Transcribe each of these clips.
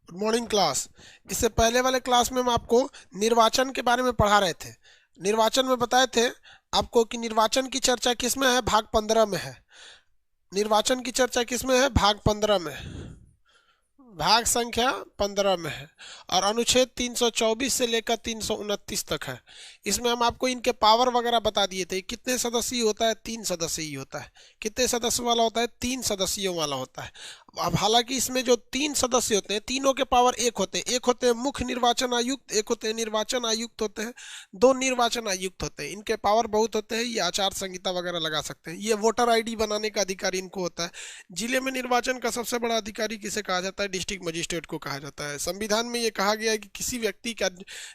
Good morning class. इससे पहले वाले क्लास में हम आपको निर्वाचन के बारे में पढ़ा रहे थे। निर्वाचन में बताए थे आपको कि निर्वाचन की चर्चा किसमें है, भाग 15 में है। निर्वाचन की चर्चा किसमें है, भाग 15 में। भाग संख्या 15 में है और अनुच्छेद 324 से लेकर 329 तक है। इसमें हम आपको इनके पावर वगैरह बता दिए थे। कितने सदस्यीय होता है, 3 सदस्यीय होता है। कितने सदस्य वाला होता है, 3 सदस्यों वाला होता है। अब हालांकि इसमें जो 3 सदस्य होते हैं, तीनों के पावर एक होते हैं। एक होते हैं मुख्य निर्वाचन आयुक्त, एक होते हैं निर्वाचन आयुक्त होते हैं, दो निर्वाचन आयुक्त होते हैं। इनके पावर बहुत होते हैं। ये आचार संहिता वगैरह लगा सकते हैं। ये वोटर आईडी बनाने का अधिकार इनको होता है। जिले में निर्वाचन का सबसे बड़ा अधिकारी किसे कहा जाता है, डिस्ट्रिक्ट मजिस्ट्रेट को कहा जाता है। संविधान में ये कहा गया है कि किसी व्यक्ति का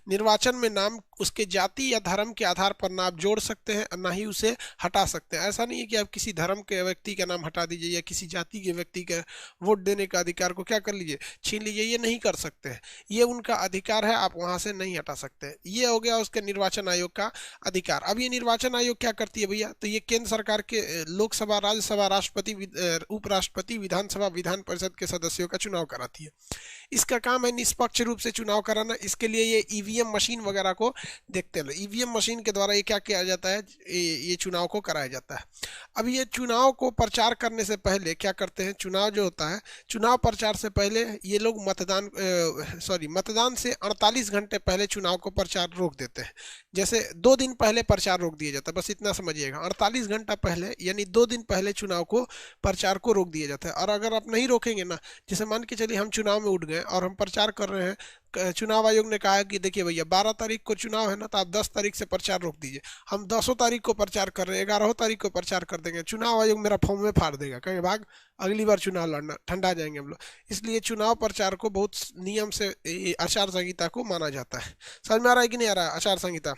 निर्वाचन में नाम उसके जाति या धर्म के आधार पर ना आप जोड़ सकते हैं और ना ही उसे हटा सकते हैं। ऐसा नहीं है कि आप किसी धर्म के व्यक्ति का नाम हटा दीजिए या किसी जाति के व्यक्ति का वोट देने का अधिकार को क्या कर लीजिए, छीन लीजिए। ये नहीं कर सकते हैं। ये उनका अधिकार है, आप वहां से नहीं हटा सकते हैं। ये हो गया उसके निर्वाचन आयोग का अधिकार। अब ये निर्वाचन आयोग क्या करती है भैया, तो ये केंद्र सरकार के लोकसभा, राज्यसभा, राष्ट्रपति, उपराष्ट्रपति, विधानसभा, विधान परिषद के सदस्यों का चुनाव कराती है। इसका काम है निष्पक्ष रूप से चुनाव कराना। इसके लिए ये ईवीएम मशीन वगैरह को देखते हैं। ईवीएम मशीन के द्वारा ये क्या किया जाता है, ये चुनाव को कराया जाता है। अब ये चुनाव को प्रचार करने से पहले क्या करते हैं, चुनाव जो होता है, चुनाव प्रचार से पहले ये लोग मतदान से 48 घंटे पहले चुनाव को प्रचार रोक देते हैं। जैसे 2 दिन पहले प्रचार रोक दिया जाता है, बस इतना समझिएगा। 48 घंटा पहले यानी 2 दिन पहले चुनाव को प्रचार को रोक दिया जाता है। और अगर आप नहीं रोकेंगे ना, जैसे मान के चलिए हम चुनाव में उठ गए और हम प्रचार कर रहे हैं, चुनाव आयोग ने कहा है कि देखिए भैया 12 तारीख को चुनाव है ना, तो आप 10 तारीख से प्रचार रोक दीजिए। हम 10 तारीख को प्रचार कर रहे हैं, 11 तारीख को प्रचार कर देंगे, चुनाव आयोग मेरा फॉर्म में फाड़ देगा, कहेंगे भाग अगली बार चुनाव लड़ना, ठंडा जाएंगे हम लोग। इसलिए चुनाव प्रचार को बहुत नियम से आचार संहिता को माना जाता है। समझ में आ रहा है कि नहीं आ रहा है आचार संहिता।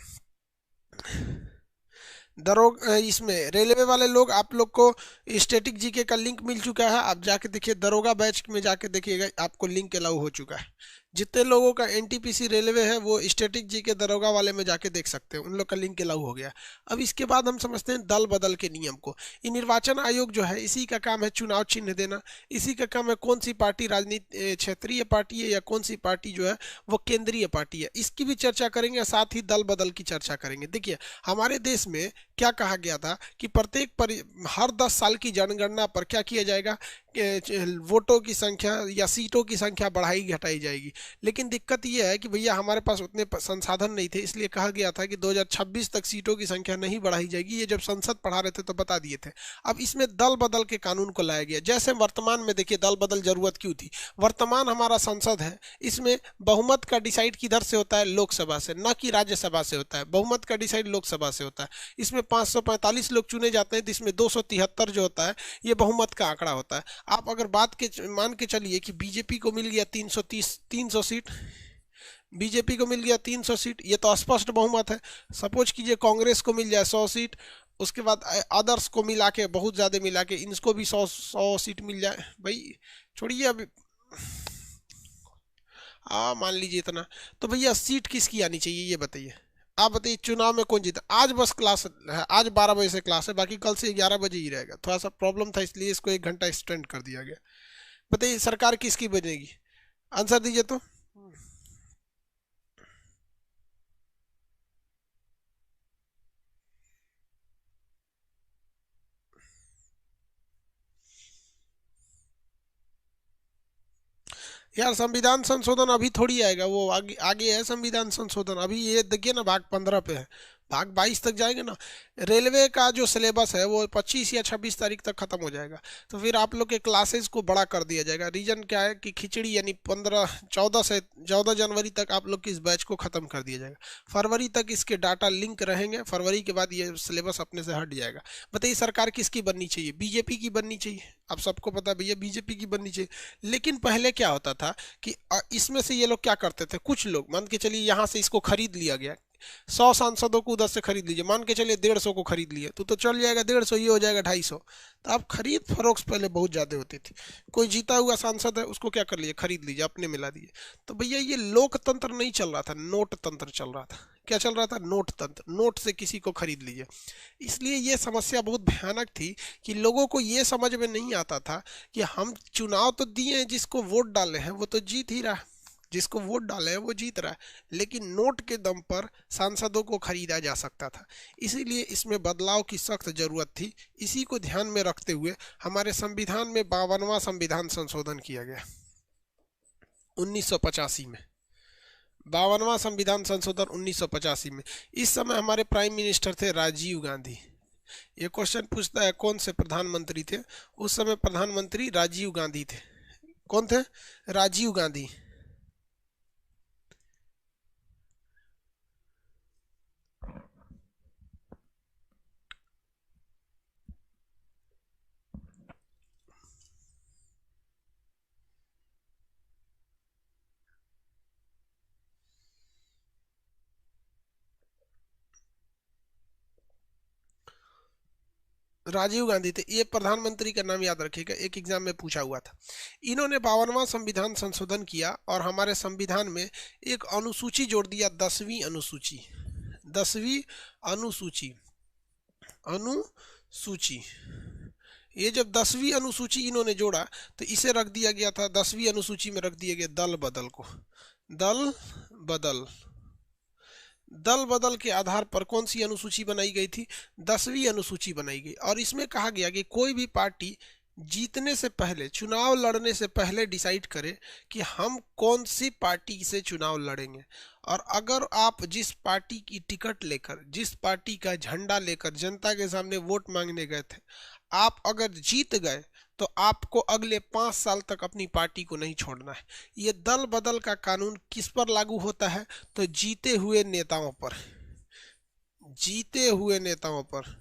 इसमें रेलवे वाले लोग, आप लोग को स्टैटिक जीके का लिंक मिल चुका है। आप जाके देखिए, दरोगा बैच में जाके देखिएगा, आपको लिंक अलाउ हो चुका है। जितने लोगों का एनटीपीसी रेलवे है वो स्टैटिक जीके दरोगा वाले में जाके देख सकते हैं, उन लोग का लिंक अलाउ हो गया। अब इसके बाद हम समझते हैं दल बदल के नियम को। ये निर्वाचन आयोग जो है, इसी का काम है चुनाव चिन्ह देना। इसी का काम है कौन सी पार्टी राजनीति क्षेत्रीय पार्टी है या कौन सी पार्टी जो है वो केंद्रीय पार्टी है, इसकी भी चर्चा करेंगे। साथ ही दल बदल की चर्चा करेंगे। देखिए हमारे देश में क्या कहा गया था कि हर 10 साल की जनगणना पर क्या किया जाएगा, वोटों की संख्या या सीटों की संख्या बढ़ाई घटाई जाएगी। लेकिन दिक्कत यह है कि भैया हमारे पास उतने संसाधन नहीं थे, इसलिए कहा गया था कि 2026 तक सीटों की संख्या नहीं बढ़ाई जाएगी। ये जब संसद पढ़ा रहे थे तो बता दिए थे। अब इसमें दल बदल के कानून को लाया गया। जैसे वर्तमान में देखिए दल बदल जरूरत क्यों थी, वर्तमान हमारा संसद है, इसमें बहुमत का डिसाइड किधर से होता है, लोकसभा से, न कि राज्यसभा से होता है। बहुमत का डिसाइड लोकसभा से होता है। इसमें 545 लोग चुने जाते हैं, तो इसमें 273 जो होता है ये बहुमत का आंकड़ा होता है। आप अगर मान के चलिए कि बीजेपी को मिल गया 300 सीट, बीजेपी को मिल गया 300 सीट, ये तो स्पष्ट बहुमत है। सपोज कीजिए कांग्रेस को मिल जाए 100 सीट, उसके बाद अदर्स को मिला के, बहुत ज़्यादा मिला के इनको भी 100 सीट मिल जाए, भाई छोड़िए अभी, हाँ मान लीजिए इतना, तो भैया सीट किसकी आनी चाहिए ये बताइए। आप बताइए चुनाव में कौन जीता। आज बस क्लास है, आज 12 बजे से क्लास है, बाकी कल से 11 बजे ही रहेगा। थोड़ा सा प्रॉब्लम था इसलिए इसको 1 घंटा एक्सटेंड कर दिया गया। बताइए सरकार किसकी बनेगी, आंसर दीजिए तो। यार संविधान संशोधन अभी थोड़ी आएगा, वो आगे आगे है संविधान संशोधन। अभी ये देखिए ना, भाग 15 पे है, भाग 22 तक जाएंगे ना। रेलवे का जो सिलेबस है वो 25 या 26 तारीख तक खत्म हो जाएगा। तो फिर आप लोग के क्लासेस को बड़ा कर दिया जाएगा। रीजन क्या है कि खिचड़ी, यानी 14 जनवरी तक आप लोग की इस बैच को खत्म कर दिया जाएगा। फरवरी तक इसके डाटा लिंक रहेंगे, फरवरी के बाद ये सिलेबस अपने से हट जाएगा। बताइए सरकार किसकी बननी चाहिए, बीजेपी की बननी चाहिए। आप सबको पता है भैया बीजेपी की बननी चाहिए। लेकिन पहले क्या होता था कि इसमें से ये लोग क्या करते थे, कुछ लोग मान के चलिए यहाँ से इसको खरीद लिया गया, 100 सांसदों को उधर से खरीद लीजिए, मान के चलिए 150 को खरीद लिए तो चल जाएगा 150, ये हो जाएगा 250। तो अब खरीद फरोख्त पहले बहुत ज़्यादा होती थी। कोई जीता हुआ सांसद है, उसको क्या कर लिए, खरीद लीजिए, अपने मिला दिए। तो भैया ये लोकतंत्र नहीं चल रहा था, नोट तंत्र चल रहा था। क्या चल रहा था, नोट तंत्र, नोट से किसी को खरीद लीजिए। इसलिए ये समस्या बहुत भयानक थी कि लोगों को ये समझ में नहीं आता था कि हम चुनाव तो दिए हैं, जिसको वोट डाले हैं वो तो जीत ही रहा है, जिसको वोट डाले हैं वो जीत रहा है, लेकिन नोट के दम पर सांसदों को खरीदा जा सकता था। इसीलिए इसमें बदलाव की सख्त जरूरत थी। इसी को ध्यान में रखते हुए हमारे संविधान में 52वां संविधान संशोधन किया गया 1985 में। 52वां संविधान संशोधन 1985 में। इस समय हमारे प्राइम मिनिस्टर थे राजीव गांधी। ये क्वेश्चन पूछता है कौन से प्रधानमंत्री थे उस समय, प्रधानमंत्री राजीव गांधी थे। कौन थे, राजीव गांधी। राजीव गांधी थे, ये प्रधानमंत्री का नाम याद रखिएगा, एक एग्जाम में पूछा हुआ था। इन्होंने 52वां संविधान संशोधन किया और हमारे संविधान में एक अनुसूची जोड़ दिया, 10वीं अनुसूची। 10वीं अनुसूची, अनुसूची। ये जब 10वीं अनुसूची इन्होंने जोड़ा तो इसे रख दिया गया था, 10वीं अनुसूची में रख दिया गया दल बदल को। दल बदल, दल बदल के आधार पर कौन सी अनुसूची बनाई गई थी, 10वीं अनुसूची बनाई गई। और इसमें कहा गया कि कोई भी पार्टी जीतने से पहले, चुनाव लड़ने से पहले डिसाइड करे कि हम कौन सी पार्टी से चुनाव लड़ेंगे। और अगर आप जिस पार्टी की टिकट लेकर, जिस पार्टी का झंडा लेकर जनता के सामने वोट मांगने गए थे, आप अगर जीत गए तो आपको अगले 5 साल तक अपनी पार्टी को नहीं छोड़ना है। ये दल बदल का कानून किस पर लागू होता है, तो जीते हुए नेताओं पर, जीते हुए नेताओं पर,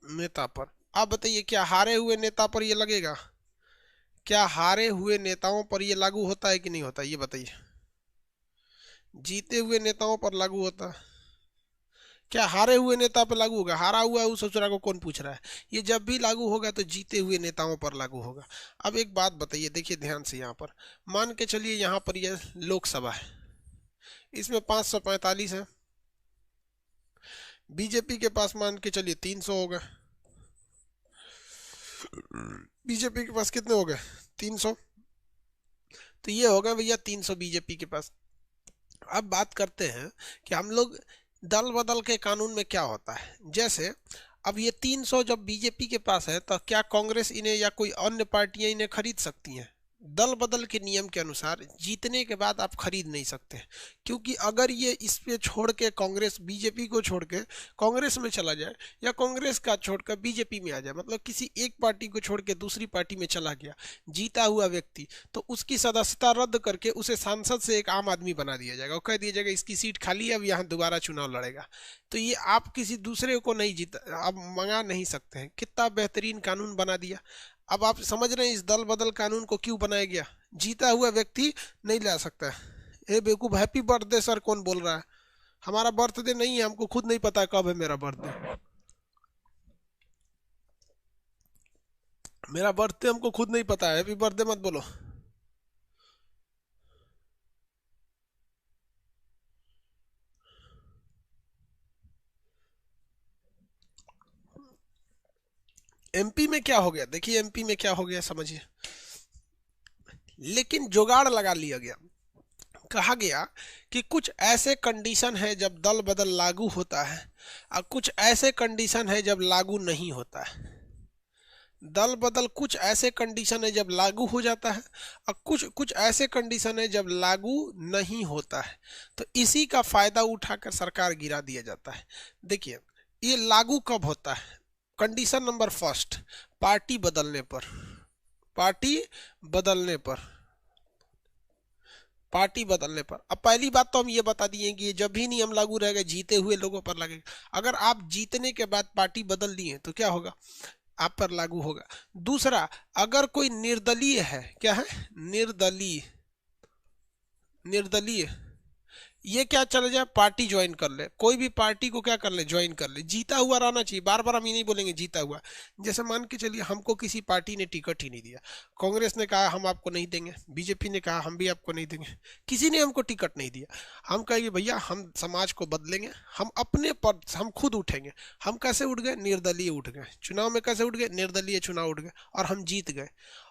नेता पर। आप बताइए क्या हारे हुए नेता पर ये लगेगा, क्या हारे हुए नेताओं पर ये लागू होता है कि नहीं होता, ये बताइए। जीते हुए नेताओं पर लागू होता है, क्या हारे हुए नेता पर लागू होगा, हारा हुआ उस ससुरा को कौन पूछ रहा है। ये जब भी लागू होगा तो जीते हुए नेताओं पर लागू होगा। अब एक बात बताइए, देखिए ध्यान से, यहाँ पर मान के चलिए यहाँ पर ये लोकसभा है, इसमें 545 है, बीजेपी के पास मान के चलिए 300 हो गए, बीजेपी के पास कितने हो गए, 300। तो ये होगा भैया 300 बीजेपी के पास। अब बात करते हैं कि हम लोग दल बदल के कानून में क्या होता है। जैसे अब ये 300 जब बीजेपी के पास है तो क्या कांग्रेस इन्हें या कोई अन्य पार्टियां इन्हें खरीद सकती हैं। दल बदल के नियम के अनुसार जीतने के बाद आप खरीद नहीं सकते, क्योंकि अगर ये इस पे छोड़ के कांग्रेस, बीजेपी को छोड़ के कांग्रेस में चला जाए या कांग्रेस का छोड़कर बीजेपी में आ जाए, मतलब किसी एक पार्टी को छोड़ के दूसरी पार्टी में चला गया जीता हुआ व्यक्ति, तो उसकी सदस्यता रद्द करके उसे सांसद से एक आम आदमी बना दिया जाएगा और कह दिया जाएगा इसकी सीट खाली है, अब यहाँ दोबारा चुनाव लड़ेगा। तो ये आप किसी दूसरे को नहीं जीता, आप मंगा नहीं सकते हैं। कितना बेहतरीन कानून बना दिया। अब आप समझ रहे हैं इस दल बदल कानून को क्यों बनाया गया। जीता हुआ व्यक्ति नहीं ला सकता है। ए बेवकूफ, हैप्पी बर्थडे सर कौन बोल रहा है, हमारा बर्थडे नहीं है, हमको खुद नहीं पता कब है मेरा बर्थडे। मेरा बर्थडे हमको खुद नहीं पता है, हैप्पी बर्थडे मत बोलो। एमपी में क्या हो गया, देखिए एमपी में क्या हो गया समझिए। लेकिन जुगाड़ लगा लिया गया, कहा गया कि कुछ ऐसे कंडीशन है जब दल बदल लागू होता है और कुछ ऐसे कंडीशन है जब लागू नहीं होता है। दल बदल कुछ ऐसे कंडीशन है जब लागू हो जाता है और कुछ कुछ ऐसे कंडीशन है जब लागू नहीं होता है। तो इसी का फायदा उठाकर सरकार गिरा दिया जाता है। देखिए ये लागू कब होता है, कंडीशन नंबर फर्स्ट, पार्टी बदलने पर, पार्टी बदलने पर, पार्टी बदलने पर। अब पहली बात तो हम ये बता दिए कि ये जब भी नियम लागू रहेगा जीते हुए लोगों पर लगेगा। अगर आप जीतने के बाद पार्टी बदल दिए तो क्या होगा, आप पर लागू होगा। दूसरा, अगर कोई निर्दलीय है, क्या है, निर्दलीय, निर्दलीय ये क्या चले जाए, पार्टी ज्वाइन कर ले, कोई भी पार्टी को क्या कर ले, ज्वाइन कर ले, जीता हुआ रहना चाहिए। बार बार हम ये नहीं बोलेंगे जीता हुआ। जैसे मान के चलिए हमको किसी पार्टी ने टिकट ही नहीं दिया, कांग्रेस ने कहा हम आपको नहीं देंगे, बीजेपी ने कहा हम भी आपको नहीं देंगे, किसी ने हमको टिकट नहीं दिया, हम कहेंगे भैया हम समाज को बदलेंगे, हम अपने पर हम खुद उठेंगे। हम कैसे उठ गए, निर्दलीय उठ गए, चुनाव में कैसे उठ गए, निर्दलीय चुनाव उठ गए, और हम जीत गए।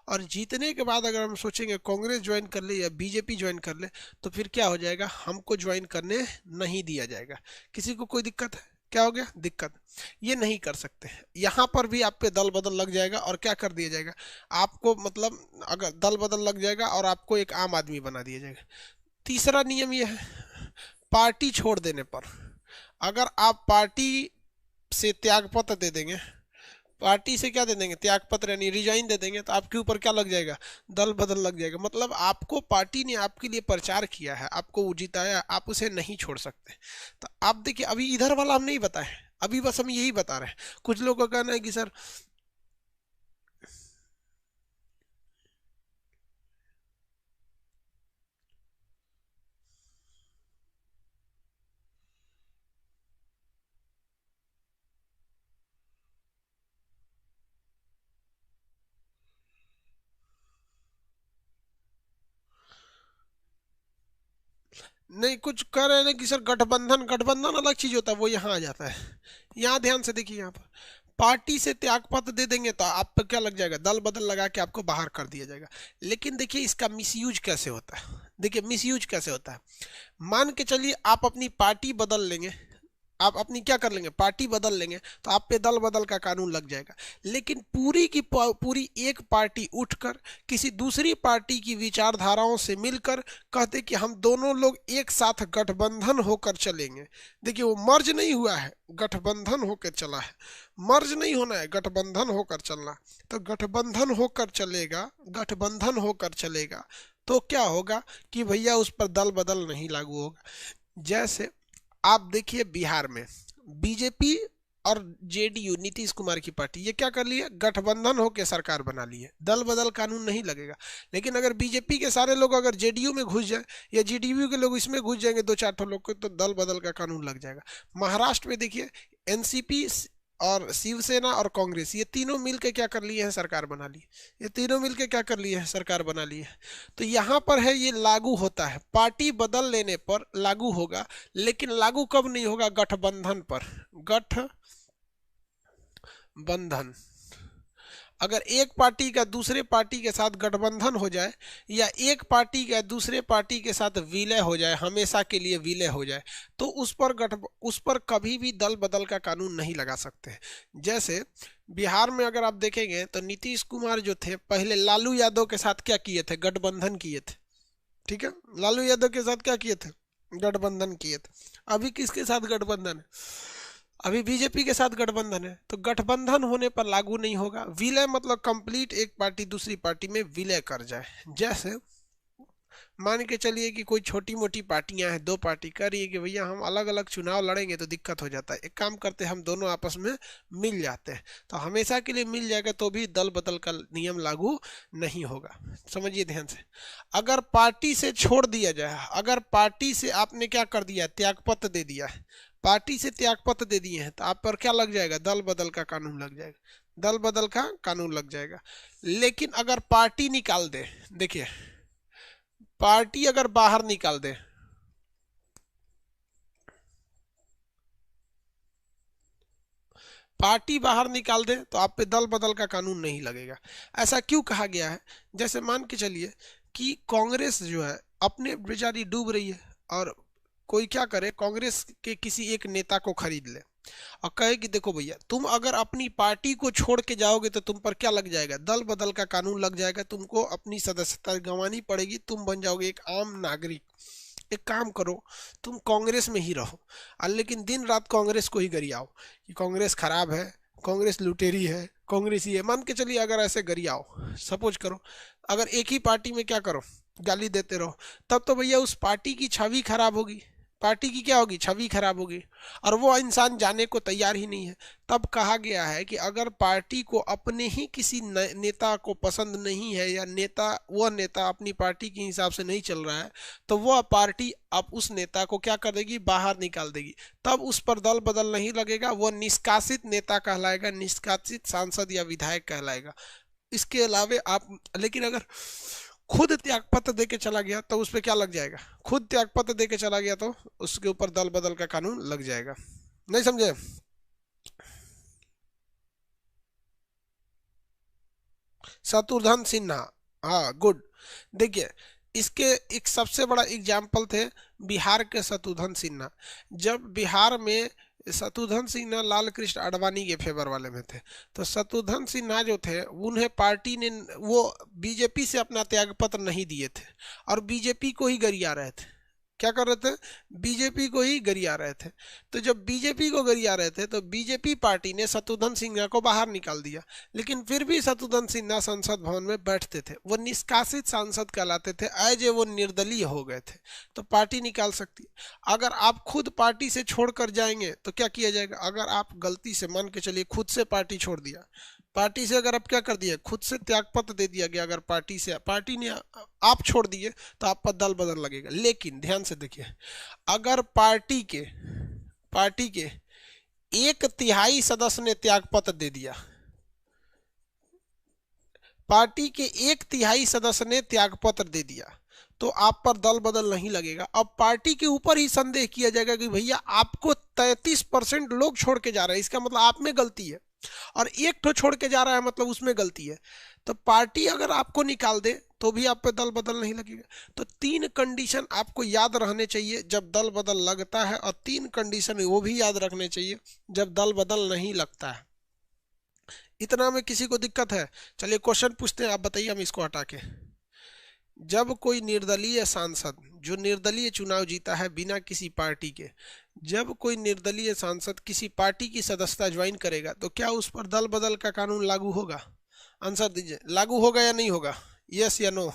और जीतने के बाद अगर हम सोचेंगे कांग्रेस ज्वाइन कर ले या बीजेपी ज्वाइन कर ले, तो फिर क्या हो जाएगा, हमको ज्वाइन करने नहीं दिया जाएगा। किसी को कोई दिक्कत है, क्या हो गया दिक्कत, ये नहीं कर सकते। यहाँ पर भी आप पे दल बदल लग जाएगा और क्या कर दिया जाएगा आपको, मतलब अगर दल बदल लग जाएगा और आपको एक आम आदमी बना दिया जाएगा। तीसरा नियम यह है, पार्टी छोड़ देने पर, अगर आप पार्टी से त्यागपत्र दे देंगे, पार्टी से क्या दे देंगे, त्यागपत्र यानी रिजाइन दे देंगे, तो आपके ऊपर क्या लग जाएगा, दल बदल लग जाएगा। मतलब आपको पार्टी ने आपके लिए प्रचार किया है, आपको वो जिताया, आप उसे नहीं छोड़ सकते। तो आप देखिए अभी इधर वाला हम नहीं बताए, अभी बस हम यही बता रहे हैं। कुछ लोगों का कहना है कि सर नहीं, कुछ कह रहे हैं ना कि सर गठबंधन, गठबंधन अलग चीज होता है, वो यहाँ आ जाता है। यहाँ ध्यान से देखिए, यहाँ पर पार्टी से त्यागपत्र दे देंगे तो आप पर क्या लग जाएगा, दल बदल लगा के आपको बाहर कर दिया जाएगा। लेकिन देखिए इसका मिसयूज कैसे होता है, देखिए मिसयूज कैसे होता है। मान के चलिए आप अपनी पार्टी बदल लेंगे, आप अपनी क्या कर लेंगे, पार्टी बदल लेंगे, तो आप पे दल बदल का कानून लग जाएगा। लेकिन पूरी की पूरी एक पार्टी उठकर किसी दूसरी पार्टी की विचारधाराओं से मिलकर कहते कि हम दोनों लोग एक साथ गठबंधन होकर चलेंगे। देखिए वो मर्ज नहीं हुआ है, गठबंधन होकर चला है, मर्ज नहीं होना है, गठबंधन होकर चलना। तो गठबंधन होकर चलेगा, गठबंधन होकर चलेगा तो क्या होगा कि भैया उस पर दल बदल नहीं लागू होगा। जैसे आप देखिए बिहार में बीजेपी और जेडीयू, नीतीश कुमार की पार्टी, ये क्या कर ली है, गठबंधन होकर सरकार बना ली है, दल बदल कानून नहीं लगेगा। लेकिन अगर बीजेपी के सारे लोग अगर जेडीयू में घुस जाए या जेडीयू के लोग इसमें घुस जाएंगे, दो चार ठो लोग को, तो दल बदल का कानून लग जाएगा। महाराष्ट्र में देखिए एनसीपी और शिवसेना और कांग्रेस, ये तीनों मिलके क्या कर लिए हैं, सरकार बना ली, ये तीनों मिलके क्या कर लिए हैं, सरकार बना ली है। तो यहाँ पर है ये लागू होता है, पार्टी बदल लेने पर लागू होगा, लेकिन लागू कब नहीं होगा, गठबंधन पर। गठबंधन, अगर एक पार्टी का दूसरे पार्टी के साथ गठबंधन हो जाए या एक पार्टी का दूसरे पार्टी के साथ विलय हो जाए, हमेशा के लिए विलय हो जाए, तो उस पर कभी भी दल बदल का कानून नहीं लगा सकते। जैसे बिहार में अगर आप देखेंगे तो नीतीश कुमार जो थे पहले लालू यादव के साथ क्या किए थे, गठबंधन किए थे, ठीक है, लालू यादव के साथ क्या किए थे, गठबंधन किए थे। अभी किसके साथ गठबंधन है, अभी बीजेपी के साथ गठबंधन है, तो गठबंधन होने पर लागू नहीं होगा। विलय मतलब कंप्लीट एक पार्टी दूसरी पार्टी में विलय कर जाए। जैसे मान के चलिए कि कोई छोटी मोटी पार्टियां हैं, दो पार्टी कह रही है कि भैया हम अलग अलग चुनाव लड़ेंगे तो दिक्कत हो जाता है, एक काम करते हैं हम दोनों आपस में मिल जाते हैं, तो हमेशा के लिए मिल जाएगा, तो भी दल बदल का नियम लागू नहीं होगा। समझिए ध्यान से, अगर पार्टी से छोड़ दिया जाए, अगर पार्टी से आपने क्या कर दिया, त्यागपत्र दे दिया है, पार्टी से त्यागपत्र दे दिए हैं, तो आप पर क्या लग जाएगा, दल बदल का कानून लग जाएगा, दल बदल का कानून लग जाएगा। लेकिन अगर पार्टी निकाल दे, देखिए पार्टी अगर बाहर निकाल दे, पार्टी बाहर निकाल दे तो आप पे दल बदल का कानून नहीं लगेगा। ऐसा क्यों कहा गया है, जैसे मान के चलिए कि कांग्रेस जो है अपने बेचारी डूब रही है, और कोई क्या करे, कांग्रेस के किसी एक नेता को खरीद ले और कहे कि देखो भैया तुम अगर अपनी पार्टी को छोड़ के जाओगे तो तुम पर क्या लग जाएगा, दल बदल का कानून लग जाएगा, तुमको अपनी सदस्यता गंवानी पड़ेगी, तुम बन जाओगे एक आम नागरिक। एक काम करो, तुम कांग्रेस में ही रहो, लेकिन दिन रात कांग्रेस को ही गरियाओ कि कांग्रेस खराब है, कांग्रेस लुटेरी है, कांग्रेस ही है, मान के चलिए अगर ऐसे गरियाओ, सपोज करो, अगर एक ही पार्टी में क्या करो, गाली देते रहो, तब तो भैया उस पार्टी की छवि खराब होगी, पार्टी की क्या होगी, छवि खराब होगी, और वो इंसान जाने को तैयार ही नहीं है। तब कहा गया है कि अगर पार्टी को अपने ही किसी नेता को पसंद नहीं है, या वह नेता अपनी पार्टी के हिसाब से नहीं चल रहा है, तो वह पार्टी अब उस नेता को क्या कर देगी, बाहर निकाल देगी। तब उस पर दल बदल नहीं लगेगा, वह निष्कासित नेता कहलाएगा, निष्कासित सांसद या विधायक कहलाएगा। इसके अलावे आप, लेकिन अगर खुद त्यागपत्र दे के चला गया तो उस पर क्या लग जाएगा, खुद त्यागपत्र दे के चला गया तो उसके ऊपर दल बदल का कानून लग जाएगा। नहीं समझे? शत्रुघ्न सिन्हा, हाँ गुड। देखिए, इसके एक सबसे बड़ा एग्जाम्पल थे बिहार के शत्रुघ्न सिन्हा। जब बिहार में शत्रुघ्न सिन्हा लाल कृष्ण आडवाणी के फेवर वाले में थे, तो शत्रुघ्न सिन्हा जो थे उन्हें पार्टी ने, वो बीजेपी से अपना त्यागपत्र नहीं दिए थे और बीजेपी को ही गरिया रहे थे। क्या कर रहे थे, बीजेपी को ही गरिया रहे थे। तो जब बीजेपी को गरिया रहे थे तो बीजेपी पार्टी ने शत्रुघ्न सिन्हा को बाहर निकाल दिया, लेकिन फिर भी शत्रुघ्न सिन्हा संसद भवन में बैठते थे, वो निष्कासित सांसद कहलाते थे, एज ए वो निर्दलीय हो गए थे। तो पार्टी निकाल सकती है। अगर आप खुद पार्टी से छोड़कर जाएंगे तो क्या किया जाएगा, अगर आप गलती से, मान के चलिए खुद से पार्टी छोड़ दिया, पार्टी से अगर आप क्या कर दिया, खुद से त्यागपत्र दे दिया गया, अगर पार्टी ने आप छोड़ दिए तो आप पर दल बदल लगेगा। लेकिन ध्यान से देखिए, अगर पार्टी के 1/3 सदस्य ने त्यागपत्र दे दिया, पार्टी के 1/3 सदस्य ने त्यागपत्र दे दिया, तो आप पर दल बदल नहीं लगेगा। अब पार्टी के ऊपर ही संदेह किया जाएगा कि भैया आपको 33% लोग छोड़ के जा रहे हैं, इसका मतलब आप में गलती है, और एक तो छोड़ के जा रहा है मतलब उसमें गलती है। तो पार्टी अगर आपको निकाल दे तो भी आप पे दल बदल नहीं लगेगा। तो 3 कंडीशन आपको याद रहने चाहिए जब दल बदल लगता है, और 3 कंडीशन वो भी याद रखने चाहिए जब दल बदल नहीं लगता है। इतना में किसी को दिक्कत है? चलिए क्वेश्चन पूछते हैं, आप बताइए, हम इसको हटा के। जब कोई निर्दलीय सांसद, जो निर्दलीय चुनाव जीता है बिना किसी पार्टी के, जब कोई निर्दलीय सांसद किसी पार्टी की सदस्यता ज्वाइन करेगा तो क्या उस पर दल बदल का कानून लागू होगा? आंसर दीजिए, लागू होगा या नहीं होगा, यस या नो?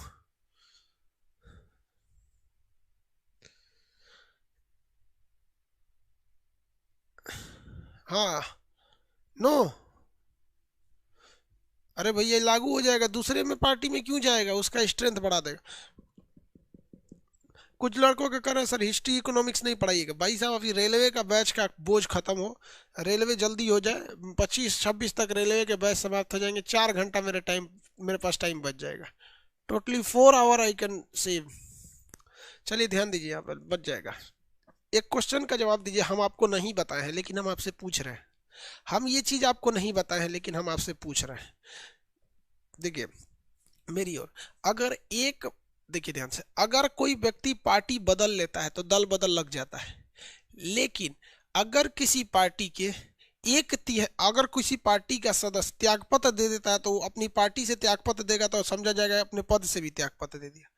हाँ, नो? अरे भैया लागू हो जाएगा, दूसरे में पार्टी में क्यों जाएगा, उसका स्ट्रेंथ बढ़ा देगा। कुछ लड़कों का कहना है सर हिस्ट्री इकोनॉमिक्स नहीं पढ़ाइएगा। भाई साहब अभी रेलवे का बैच का बोझ खत्म हो, रेलवे जल्दी हो जाए, 25-26 तक रेलवे के बैच समाप्त हो जाएंगे, 4 घंटा मेरे पास टाइम बच जाएगा। Totally 4 hour I can save. चलिए ध्यान दीजिए, यहाँ पर बच जाएगा। एक क्वेश्चन का जवाब दीजिए, हम आपको नहीं बताए हैं लेकिन हम आपसे पूछ रहे हैं, हम ये चीज आपको नहीं बताए हैं लेकिन हम आपसे पूछ रहे हैं। देखिए मेरी ओर, अगर एक, देखिए ध्यान से, अगर कोई व्यक्ति पार्टी बदल लेता है तो दल बदल लग जाता है, लेकिन अगर किसी पार्टी के अगर किसी पार्टी का सदस्य त्यागपत्र दे देता है तो वो अपनी पार्टी से त्यागपत्र देगा तो समझा जाएगा अपने पद से भी त्यागपत्र दे दिया।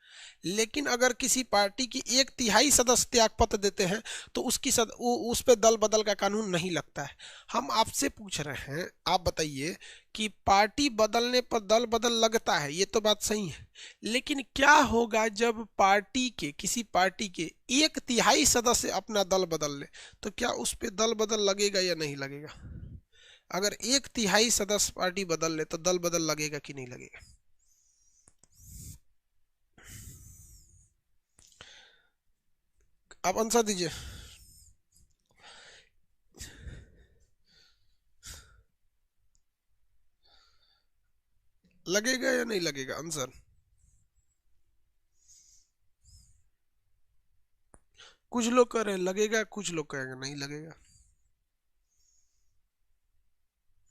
लेकिन अगर किसी पार्टी की 1/3 सदस्य त्यागपत्र देते हैं तो उस पे दल बदल का कानून नहीं लगता है। हम आपसे पूछ रहे हैं, आप बताइए कि पार्टी बदलने पर दल बदल लगता है, ये तो बात सही है, लेकिन क्या होगा जब किसी पार्टी के 1/3 सदस्य अपना दल बदल ले, तो क्या उस पे दल बदल लगेगा या नहीं लगेगा? अगर 1/3 सदस्य पार्टी बदल ले तो दल बदल लगेगा कि नहीं लगेगा? आप आंसर दीजिए। लगेगा या नहीं लगेगा? आंसर। कुछ लोग कह रहे हैं लगेगा, कुछ लोग कहेंगे नहीं लगेगा।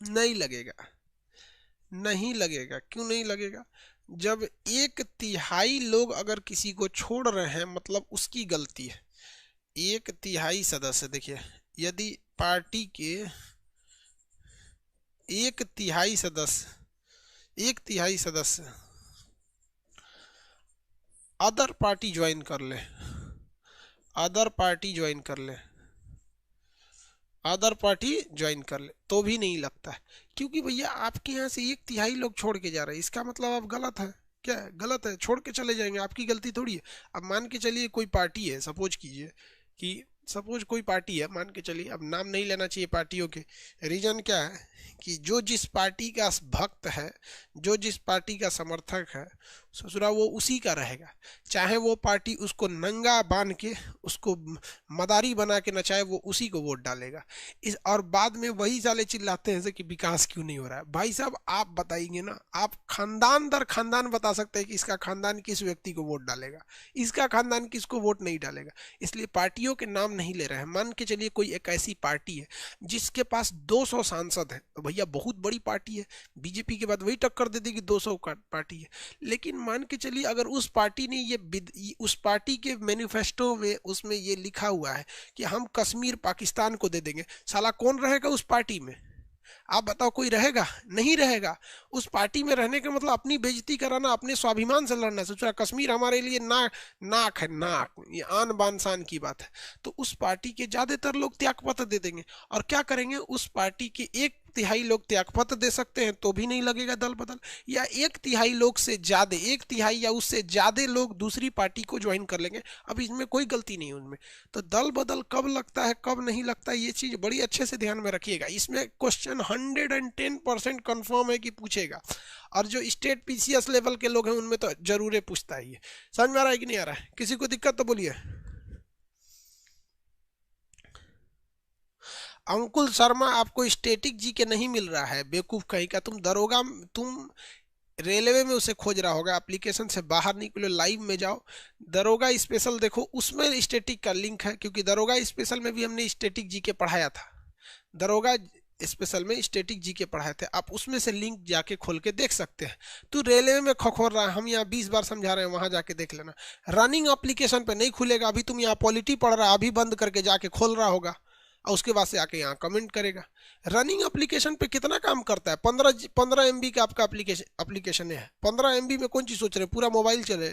नहीं लगेगा, नहीं लगेगा। क्यों नहीं लगेगा? जब 1/3 लोग अगर किसी को छोड़ रहे हैं मतलब उसकी गलती है। 1/3 सदस्य, देखिए, यदि पार्टी के 1/3 सदस्य अदर पार्टी ज्वाइन कर ले, अदर पार्टी ज्वाइन कर ले, अदर पार्टी ज्वाइन कर ले, तो भी नहीं लगता है। क्योंकि भैया आपके यहाँ से 1/3 लोग छोड़ के जा रहे हैं, इसका मतलब आप गलत है। क्या है? गलत है, छोड़ के चले जाएंगे, आपकी गलती थोड़ी है। अब मान के चलिए कोई पार्टी है, सपोज कीजिए कि सपोज कोई पार्टी है, मान के चलिए, अब नाम नहीं लेना चाहिए पार्टियों के, रीजन क्या है कि जो जिस पार्टी का भक्त है, जो जिस पार्टी का समर्थक है, ससुरा वो उसी का रहेगा। चाहे वो पार्टी उसको नंगा बांध के, उसको मदारी बना के नचाए, वो उसी को वोट डालेगा। इस और बाद में वही साले चिल्लाते हैं कि विकास क्यों नहीं हो रहा है। भाई साहब आप बताइए ना, आप खानदान दर खानदान बता सकते हैं कि इसका खानदान किस व्यक्ति को वोट डालेगा, इसका खानदान किसको वोट नहीं डालेगा। इसलिए पार्टियों के नाम नहीं ले रहे हैं। मान के चलिए कोई एक ऐसी पार्टी है जिसके पास 200 सांसद है, तो भैया बहुत बड़ी पार्टी है, बीजेपी के बाद वही टक्कर दे देगी, 200 का पार्टी है। लेकिन मान के चलिए अगर उस पार्टी ने उस पार्टी के मैनिफेस्टो में उसमें ये लिखा हुआ है कि हम कश्मीर पाकिस्तान को दे देंगे, साला कौन रहेगा उस पार्टी में? आप बताओ, कोई रहेगा? नहीं रहेगा। उस पार्टी में रहने का मतलब अपनी बेइज्जती कराना, अपने स्वाभिमान से लड़ना। सोचा कश्मीर हमारे लिए नाक है, नाक, ये आन बान शान की बात है। तो उस पार्टी के ज्यादातर लोग त्यागपत्र दे देंगे, और क्या करेंगे, उस पार्टी के 1/3 लोग त्यागपत्र दे सकते हैं तो भी नहीं लगेगा दल बदल, या 1/3 लोग से ज्यादा, 1/3 या उससे ज्यादा लोग दूसरी पार्टी को ज्वाइन कर लेंगे। अब इसमें कोई गलती नहीं है उनमें। तो दल बदल कब लगता है कब नहीं लगता, ये चीज बड़ी अच्छे से ध्यान में रखिएगा। इसमें क्वेश्चन 110% कंफर्म है कि पूछेगा, और जो स्टेट पीसीएस लेवल के लोग हैं उनमें तो जरूर पूछता ही है। समझ में आ रहा है कि नहीं आ रहा है? किसी को दिक्कत तो बोलिए। अंकुल शर्मा, आपको स्टेटिक जी के नहीं मिल रहा है, बेवकूफ कहीं का। तुम रेलवे में उसे खोज रहा होगा, एप्लीकेशन से बाहर निकलो, लाइव में जाओ, दरोगा स्पेशल देखो, उसमें स्टेटिक का लिंक है, क्योंकि दरोगा स्पेशल में भी हमने स्टेटिक जी के पढ़ाया था। दरोगा स्पेशल में स्टेटिक जी के पढ़ाए थे, आप उसमें से लिंक जाके खोल के देख सकते हैं। तू रेलवे में खखोर रहा है, हम यहाँ 20 बार समझा रहे हैं, वहां जाके देख लेना। रनिंग एप्लीकेशन पे नहीं खुलेगा। अभी तुम यहाँ पॉलिटी पढ़ रहा है, अभी बंद करके जाके खोल रहा होगा, और उसके बाद से आके यहाँ कमेंट करेगा। रनिंग एप्लीकेशन पे कितना काम करता है? 15 MB का आपका एप्लीकेशन है। 15 MB में कौन चीज सोच रहे, पूरा मोबाइल चले,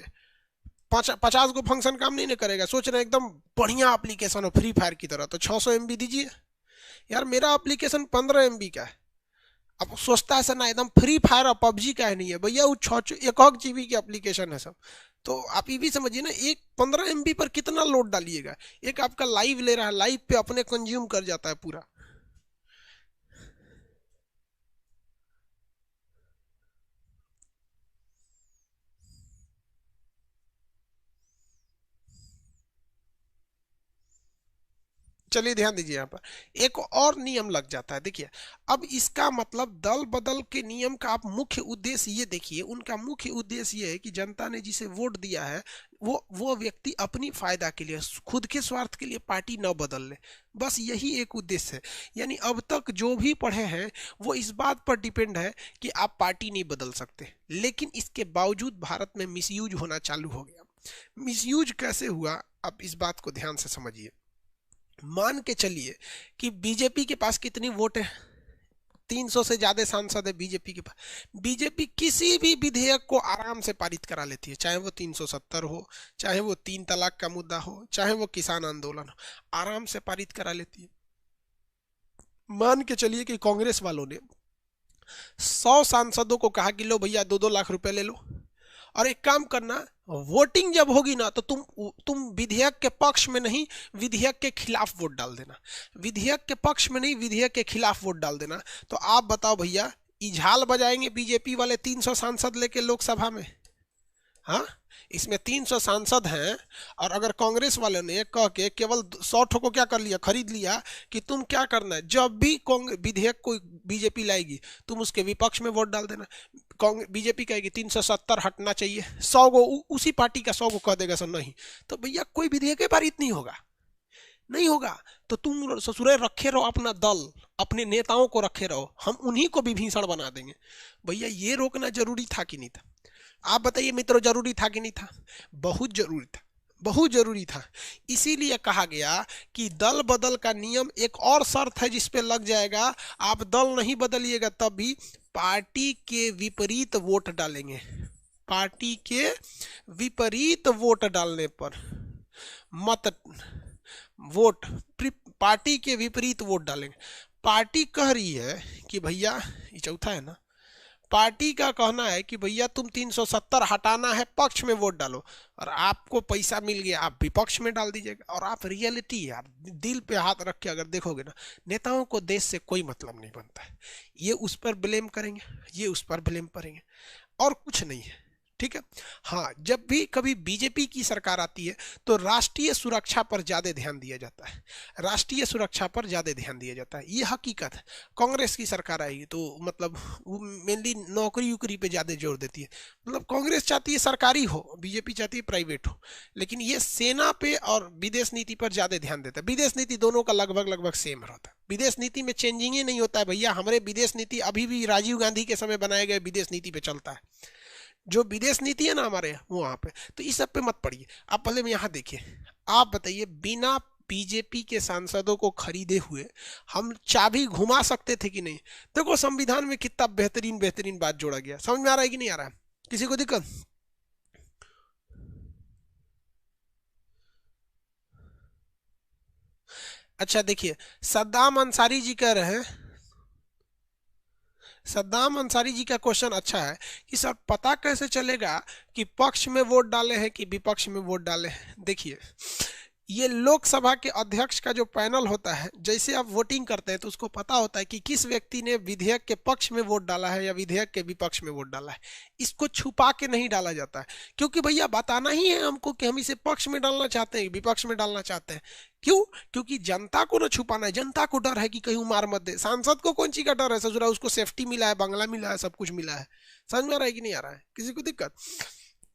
50 को फंक्शन काम नहीं करेगा। सोच रहे एकदम बढ़िया एप्लीकेशन हो फ्री फायर की तरह, तो 600 MB दीजिए यार। मेरा एप्लीकेशन 15 MB का है। अब सोचता है सर ना एकदम फ्री फायर और पबजी का है, नहीं है भैया, वो 1 GB की एप्लीकेशन है सब। तो आप ये भी समझिए ना, एक 15 MB पर कितना लोड डालिएगा। एक आपका लाइव ले रहा है, लाइव पे अपने कंज्यूम कर जाता है पूरा। चलिए ध्यान दीजिए, यहाँ पर एक और नियम लग जाता है। देखिए, अब इसका मतलब दल बदल के नियम का आप मुख्य उद्देश्य ये देखिए, उनका मुख्य उद्देश्य ये है कि जनता ने जिसे वोट दिया है वो व्यक्ति अपनी फायदा के लिए, खुद के स्वार्थ के लिए पार्टी न बदल ले, बस यही एक उद्देश्य है। यानी अब तक जो भी पढ़े हैं वो इस बात पर डिपेंड है कि आप पार्टी नहीं बदल सकते, लेकिन इसके बावजूद भारत में मिसयूज होना चालू हो गया। मिसयूज कैसे हुआ, आप इस बात को ध्यान से समझिए। मान के चलिए कि बीजेपी के पास कितनी वोट है, 300 से ज्यादा सांसद है बीजेपी के पास। बीजेपी किसी भी विधेयक को आराम से पारित करा लेती है, चाहे वो 370 हो, चाहे वो 3 तलाक का मुद्दा हो, चाहे वो किसान आंदोलन हो, आराम से पारित करा लेती है। मान के चलिए कि कांग्रेस वालों ने 100 सांसदों को कहा कि लो भैया 2-2 लाख रुपए ले लो, और एक काम करना, वोटिंग जब होगी ना तो तुम विधेयक के पक्ष में नहीं, विधेयक के खिलाफ वोट डाल देना। विधेयक के पक्ष में नहीं, विधेयक के खिलाफ वोट डाल देना। तो आप बताओ भैया, इझाल बजाएंगे बीजेपी वाले 300 सांसद लेके लोकसभा में? हाँ, इसमें 300 सांसद हैं, और अगर कांग्रेस वाले ने कह के केवल 100 ठो को क्या कर लिया, खरीद लिया कि तुम क्या करना है, जब भी विधेयक कोई बीजेपी लाएगी तुम उसके विपक्ष में वोट डाल देना। बीजेपी कहेगी 370 हटना चाहिए, 100 को उसी पार्टी का 100 को कह देगा सर नहीं, तो भैया कोई विधेयक पारित नहीं होगा, नहीं होगा। तो तुम ससुरे रखे रहो अपना दल, अपने नेताओं को रखे रहो, हम उन्हीं को विभीषण बना देंगे। भैया ये रोकना जरूरी था कि नहीं था? आप बताइए मित्रों, जरूरी था कि नहीं था? बहुत जरूरी था, बहुत जरूरी था। इसीलिए कहा गया कि दल बदल का नियम एक और शर्त है जिस पे लग जाएगा, आप दल नहीं बदलिएगा तब भी पार्टी के विपरीत वोट डालेंगे। पार्टी के विपरीत वोट डालने पर मत वोट, पार्टी के विपरीत वोट डालेंगे। पार्टी कह रही है कि भैया, ये चौथा है ना, पार्टी का कहना है कि भैया तुम 370 हटाना है, पक्ष में वोट डालो, और आपको पैसा मिल गया आप विपक्ष में डाल दीजिएगा। और आप रियलिटी यार दिल पे हाथ रख के अगर देखोगे ना, नेताओं को देश से कोई मतलब नहीं बनता है। ये उस पर ब्लेम करेंगे, ये उस पर ब्लेम करेंगे, और कुछ नहीं है। ठीक है। हाँ, जब भी कभी बीजेपी की सरकार आती है तो राष्ट्रीय सुरक्षा पर ज्यादा ध्यान दिया जाता है, राष्ट्रीय सुरक्षा पर ज्यादा ध्यान दिया जाता है, ये हकीकत है। कांग्रेस की सरकार आएगी तो मतलब वो मेनली नौकरी उकरी पे ज्यादा जोर देती है। मतलब कांग्रेस चाहती है सरकारी हो, बीजेपी चाहती है प्राइवेट हो, लेकिन ये सेना पे और विदेश नीति पर ज्यादा ध्यान देता है। विदेश नीति दोनों का लगभग लगभग सेम रहता है, विदेश नीति में चेंजिंग ही नहीं होता है भैया। हमारे विदेश नीति अभी भी राजीव गांधी के समय बनाए गए विदेश नीति पे चलता है, जो विदेश नीति है ना हमारे वो वहां पे। तो इस सब पे मत पड़िए, आप पहले में यहाँ देखिए। आप बताइए, बिना बीजेपी के सांसदों को खरीदे हुए हम चाबी घुमा सकते थे कि नहीं? देखो संविधान में कितना बेहतरीन बेहतरीन बात जोड़ा गया। समझ में आ रहा है कि नहीं आ रहा है? किसी को दिक्कत? अच्छा देखिए, सद्दाम अंसारी जी कह रहे हैं, सद्दाम अंसारी जी का क्वेश्चन अच्छा है कि सर पता कैसे चलेगा कि पक्ष में वोट डाले हैं कि विपक्ष में वोट डाले हैं? देखिए, ये लोकसभा के अध्यक्ष का जो पैनल होता है, जैसे आप वोटिंग करते हैं तो उसको पता होता है कि किस व्यक्ति ने विधेयक के पक्ष में वोट डाला है या विधेयक के विपक्ष में वोट डाला है। इसको छुपा के नहीं डाला जाता है, क्योंकि भैया बताना ही है हमको कि हम इसे पक्ष में डालना चाहते हैं, विपक्ष में डालना चाहते हैं। क्यों? क्योंकि जनता को ना छुपाना है, जनता को डर है कि कहीं मार मत दे। सांसद को कौन चीज का डर है? ससुरा उसको सेफ्टी मिला है, बंगला मिला है, सब कुछ मिला है। समझ में आ रहा है कि नहीं आ रहा है? किसी को दिक्कत?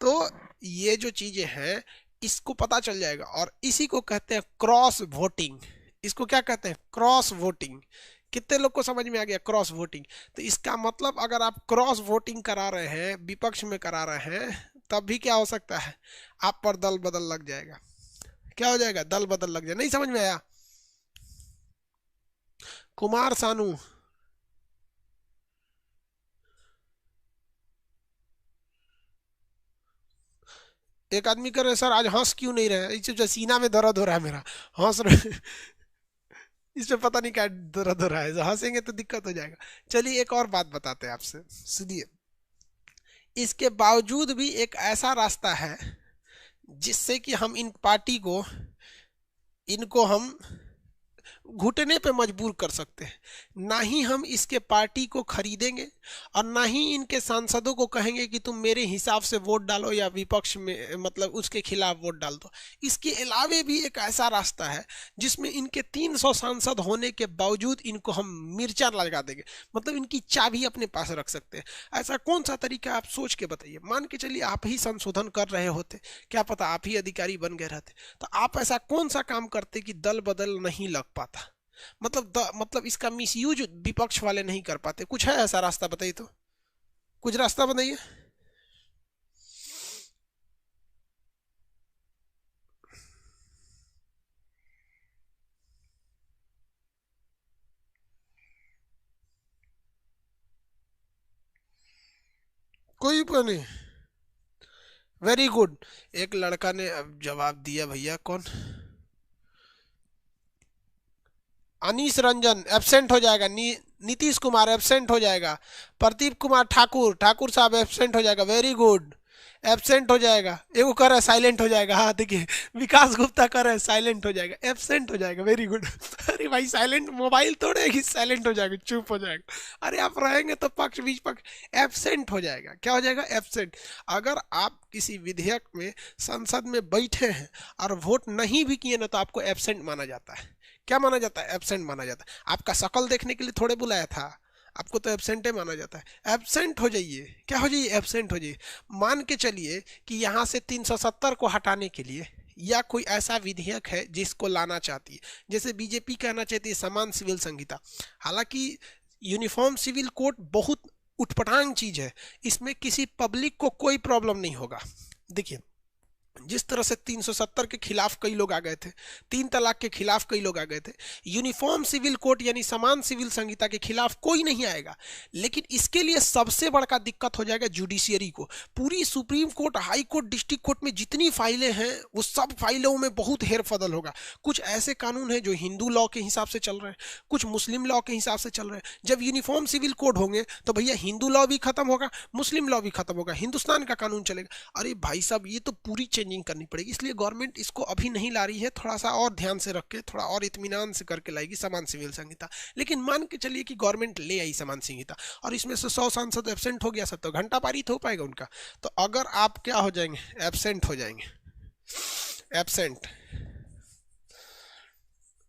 तो ये जो चीजें हैं इसको पता चल जाएगा, और इसी को कहते हैं क्रॉस वोटिंग। इसको क्या कहते हैं? Cross voting. कितने लोग को समझ में आ गया क्रॉस वोटिंग? तो इसका मतलब अगर आप क्रॉस वोटिंग करा रहे हैं, विपक्ष में करा रहे हैं, तब भी क्या हो सकता है, आप पर दल बदल लग जाएगा। क्या हो जाएगा? दल बदल लग जाएगा। नहीं समझ में आया? कुमार सानू, एक आदमी कर रहे सर आज हंस क्यों नहीं रहे? इसे सीना में दर्द हो रहा है मेरा, हंस रहे इसमें पता नहीं क्या दर्द हो रहा है, हंसेंगे तो दिक्कत हो जाएगा। चलिए एक और बात बताते हैं आपसे, सुनिए। इसके बावजूद भी एक ऐसा रास्ता है जिससे कि हम इन पार्टी को, इनको हम घुटने पे मजबूर कर सकते हैं। ना ही हम इसके पार्टी को खरीदेंगे और ना ही इनके सांसदों को कहेंगे कि तुम मेरे हिसाब से वोट डालो या विपक्ष में मतलब उसके खिलाफ वोट डाल दो। इसके अलावे भी एक ऐसा रास्ता है जिसमें इनके 300 सांसद होने के बावजूद इनको हम मिर्चा लगा देंगे, मतलब इनकी चाबी अपने पास रख सकते हैं। ऐसा कौन सा तरीका आप सोच के बताइए। मान के चलिए आप ही संशोधन कर रहे होते, क्या पता आप ही अधिकारी बन गए रहते, तो आप ऐसा कौन सा काम करते कि दल बदल नहीं लग पाता? मतलब इसका मिसयूज विपक्ष वाले नहीं कर पाते। कुछ है ऐसा रास्ता? बताइए तो, कुछ रास्ता बताइए। कोई उपाय नहीं। Very good. एक लड़का ने अब जवाब दिया भैया, कौन? अनीस रंजन एब्सेंट हो जाएगा। नीतीश कुमार एब्सेंट हो जाएगा। प्रदीप कुमार ठाकुर, ठाकुर साहब एब्सेंट हो जाएगा। वेरी गुड, एब्सेंट हो जाएगा। एगो कर है साइलेंट हो जाएगा। हाँ देखिए, विकास गुप्ता कर है साइलेंट हो जाएगा, एब्सेंट हो जाएगा। Very good. अरे भाई साइलेंट, मोबाइल तोड़ेगी साइलेंट हो जाएगा, चुप हो जाएगा। अरे आप रहेंगे तो पक्ष बीच पक्ष एब्सेंट हो जाएगा। क्या हो जाएगा? एब्सेंट। अगर आप किसी विधेयक में संसद में बैठे हैं और वोट नहीं भी किए ना, तो आपको एब्सेंट माना जाता है। क्या माना जाता है? एब्सेंट माना जाता है। आपका शकल देखने के लिए थोड़े बुलाया था, आपको तो एब्सेंटे माना जाता है। एब्सेंट हो जाइए। क्या हो जाइए? एब्सेंट हो जाइए। मान के चलिए कि यहाँ से 370 को हटाने के लिए या कोई ऐसा विधेयक है जिसको लाना चाहती है, जैसे बीजेपी कहना चाहती है समान सिविल संहिता। हालांकि यूनिफॉर्म सिविल कोड बहुत उटपटांग चीज है, इसमें किसी पब्लिक को कोई प्रॉब्लम नहीं होगा। देखिए, जिस तरह से 370 के खिलाफ कई लोग आ गए थे, 3 तलाक के खिलाफ कई लोग आ गए थे, यूनिफॉर्म सिविल कोड यानी समान सिविल संहिता के खिलाफ कोई नहीं आएगा। लेकिन इसके लिए सबसे बड़ा दिक्कत हो जाएगा जुडिशियरी को। पूरी supreme court, high court, district court में जितनी फाइलें हैं वो सब फाइलों में बहुत हेरफदल होगा। कुछ ऐसे कानून हैं जो हिंदू लॉ के हिसाब से चल रहे हैं, कुछ मुस्लिम लॉ के हिसाब से चल रहे हैं। जब यूनिफॉर्म सिविल कोड होंगे तो भैया हिंदू लॉ भी खत्म होगा, मुस्लिम लॉ भी खत्म होगा, हिंदुस्तान का कानून चलेगा। अरे भाई साहब, ये तो पूरी चेंजिंग करनी पड़ेगी। इसलिए गवर्नमेंट इसको अभी नहीं ला रही है, थोड़ा सा और ध्यान से रख के, थोड़ा और इत्मीनान से करके लाएगी समान सिविल संहिता। लेकिन मान के चलिए कि गवर्नमेंट ले आई समान संहिता और इसमें से 100 सांसद एब्सेंट हो गया, सब तो घंटा पारित हो पाएगा उनका। तो अगर आप क्या हो जाएंगे, एब्सेंट हो जाएंगे। एब्सेंट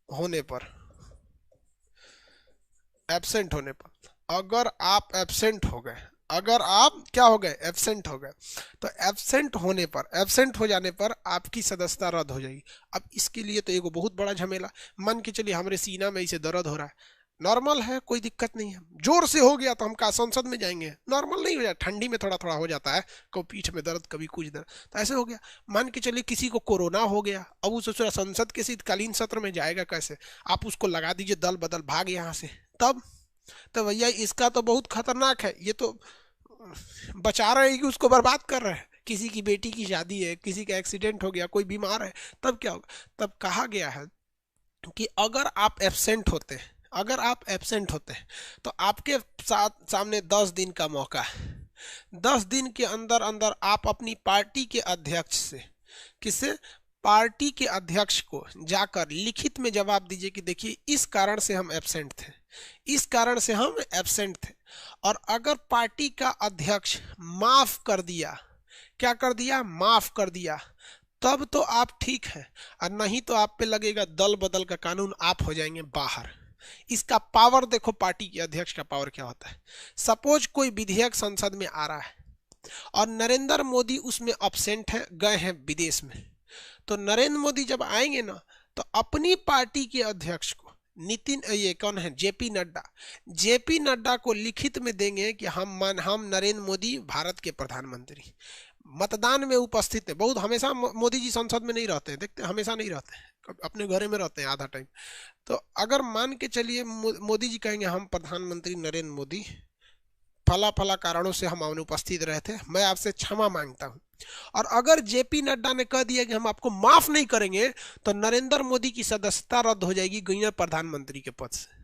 होने पर, एब्सेंट होने पर, अगर आप एब्सेंट हो गए, अगर आप क्या हो गए, एब्सेंट हो गए, तो एब्सेंट होने पर, एब्सेंट हो जाने पर आपकी सदस्यता रद्द हो जाएगी। अब इसके लिए तो एगो बहुत बड़ा झमेला। मान के चलिए हमारे सीना में इसे दर्द हो रहा है, नॉर्मल है, कोई दिक्कत नहीं है, जोर से हो गया तो हम का संसद में जाएंगे, नॉर्मल नहीं हो जाए, ठंडी में थोड़ा थोड़ा हो जाता है, कभी पीठ में दर्द, कभी कुछ दर्द, तो ऐसे हो गया। मान के चलिए किसी को कोरोना हो गया, अब वो सोच रहा संसद के शीतकालीन सत्र में जाएगा कैसे, आप उसको लगा दीजिए दल बदल, भाग यहाँ से, तब तो भैया इसका तो बहुत खतरनाक है। ये तो बचा रहे हैं कि उसको बर्बाद कर रहे हैं। किसी की बेटी की शादी है, किसी का एक्सीडेंट हो गया, कोई बीमार है, तब क्या होगा। तब कहा गया है कि अगर आप एब्सेंट होते हैं, अगर आप एब्सेंट होते हैं तो आपके साथ सामने 10 दिन का मौका है। 10 दिन के अंदर अंदर आप अपनी पार्टी के अध्यक्ष से, किससे, पार्टी के अध्यक्ष को जाकर लिखित में जवाब दीजिए कि देखिए इस कारण से हम एब्सेंट थे, इस कारण से हम एब्सेंट थे। और अगर पार्टी का अध्यक्ष माफ कर दिया, क्या कर दिया, माफ कर दिया, तब तो आप ठीक हैं, और नहीं तो आप पे लगेगा दल बदल का कानून, आप हो जाएंगे बाहर। इसका पावर देखो, पार्टी के अध्यक्ष का पावर क्या होता है। सपोज कोई विधेयक संसद में आ रहा है और नरेंद्र मोदी उसमें अब्सेंट है, गए हैं विदेश में, तो नरेंद्र मोदी जब आएंगे ना तो अपनी पार्टी के अध्यक्ष को, नितिन, ये कौन है, जेपी नड्डा, जेपी नड्डा को लिखित में देंगे कि हम नरेंद्र मोदी भारत के प्रधानमंत्री, मतदान में उपस्थित है। बहुत हमेशा मोदी जी संसद में नहीं रहते हैं, देखते हमेशा नहीं रहते हैं, अपने घरे में रहते हैं आधा टाइम। तो अगर मान के चलिए मोदी जी कहेंगे हम प्रधानमंत्री नरेंद्र मोदी फला फला कारणों से हम अनुपस्थित रहे थे, मैं आपसे क्षमा मांगता हूं। और अगर जेपी नड्डा ने कह दिया कि हम आपको माफ नहीं करेंगे, तो नरेंद्र मोदी की सदस्यता रद्द हो जाएगी, गई प्रधानमंत्री के पद से।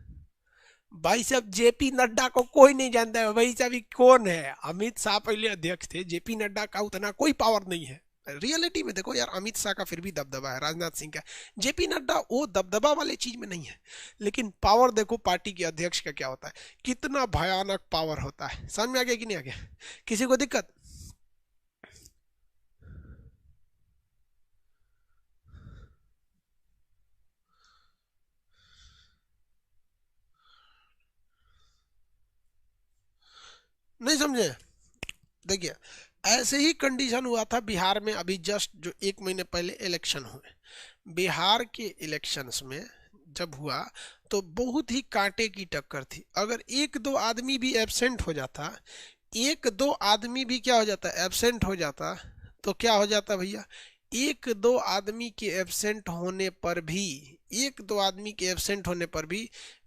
भाई साहब, जेपी नड्डा को कोई नहीं जानता है भाई साहब, कौन है। अमित शाह पहले अध्यक्ष थे, जेपी नड्डा का उतना कोई पावर नहीं है। रियलिटी में देखो यार, अमित शाह का फिर भी दबदबा है, राजनाथ सिंह का, जेपी नड्डा वो दबदबा वाले चीज में नहीं है। लेकिन पावर देखो पार्टी के अध्यक्ष का क्या होता है, कितना भयानक पावर होता है। समझ में आ गया कि नहीं आ गया, किसी को दिक्कत। नहीं समझे, देखिए ऐसे ही कंडीशन हुआ था बिहार में, अभी जस्ट जो 1 महीने पहले इलेक्शन हुए, बिहार के इलेक्शंस में जब हुआ तो बहुत ही कांटे की टक्कर थी। अगर एक दो आदमी भी एब्सेंट हो जाता, एक दो आदमी भी क्या हो जाता, एब्सेंट हो जाता, तो क्या हो जाता भैया, एक दो आदमी के एब्सेंट होने पर भी, एक दो आदमी के एब्सेंट होने पर भी